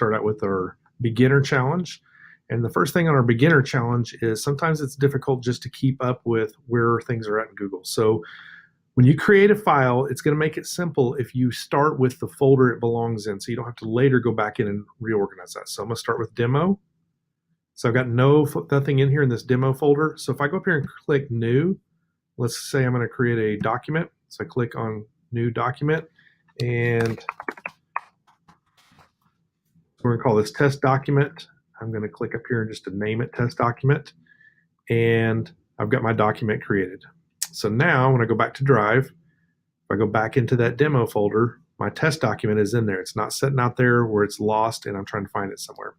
start out with our beginner challenge. And the first thing on our beginner challenge is sometimes it's difficult just to keep up with where things are at in Google. So when you create a file, it's going to make it simple if you start with the folder it belongs in, so you don't have to later go back in and reorganize that. So I'm going to start with demo. So I've got nothing in here in this demo folder. So if I go up here and click new, let's say I'm going to create a document. So I click on new document, and we're going to call this test document. I'm going to click up here just to name it test document, and I've got my document created. So now when I go back to Drive, if I go back into that demo folder, my test document is in there. It's not sitting out there where it's lost and I'm trying to find it somewhere.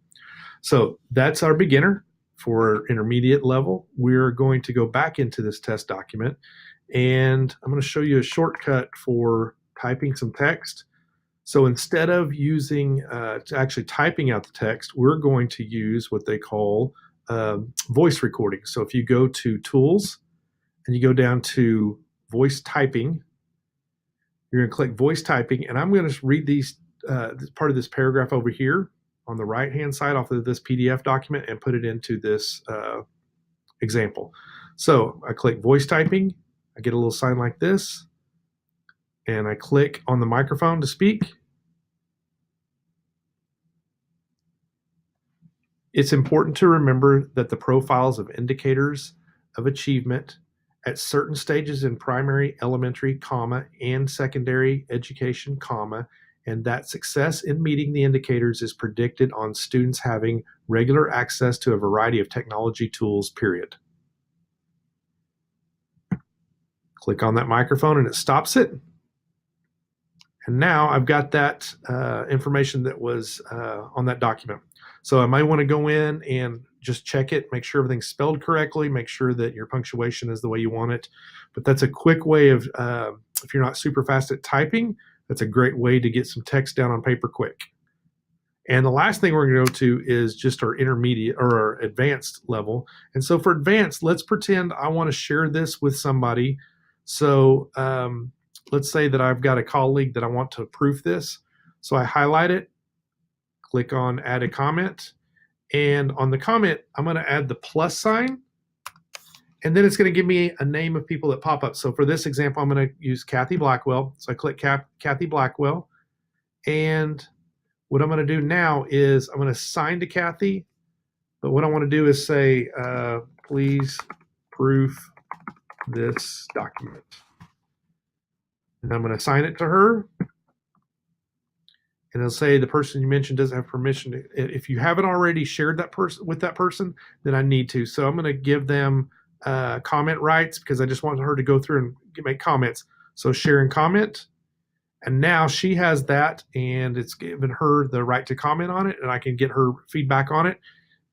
So that's our beginner. For intermediate level, we're going to go back into this test document, and I'm going to show you a shortcut for typing some text. So instead of using actually typing out the text, we're going to use what they call voice recording. So if you go to Tools and you go down to Voice Typing, you're going to click Voice Typing, and I'm going to read these part of this paragraph over here on the right-hand side off of this PDF document and put it into this example. So I click Voice Typing, I get a little sign like this, and I click on the microphone to speak. It's important to remember that the profiles of indicators of achievement at certain stages in primary, elementary, and secondary education, and that success in meeting the indicators is predicted on students having regular access to a variety of technology tools, period. Click on that microphone and it stops it. And now I've got that information that was on that document. So I might want to go in and just check it, make sure everything's spelled correctly, make sure that your punctuation is the way you want it. But that's a quick way of, if you're not super fast at typing, that's a great way to get some text down on paper quick. And the last thing we're going to go to is just our intermediate or our advanced level. And so for advanced, let's pretend I want to share this with somebody. So let's say that I've got a colleague that I want to proof this. So I highlight it, click on add a comment, and on the comment, I'm going to add the plus sign, and then it's going to give me a name of people that pop up. So for this example, I'm going to use Kathy Blackwell. So I click Kathy Blackwell, and what I'm going to do now is I'm going to assign to Kathy, but what I want to do is say, please proof this document. And I'm going to assign it to her. And it'll say the person you mentioned doesn't have permission. If you haven't already shared that person with that person, then I need to. So I'm going to give them comment rights because I just want her to go through and make comments. So share and comment. And now she has that, and it's given her the right to comment on it, and I can get her feedback on it,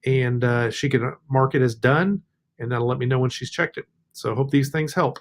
and she can mark it as done, and that'll let me know when she's checked it. So I hope these things help.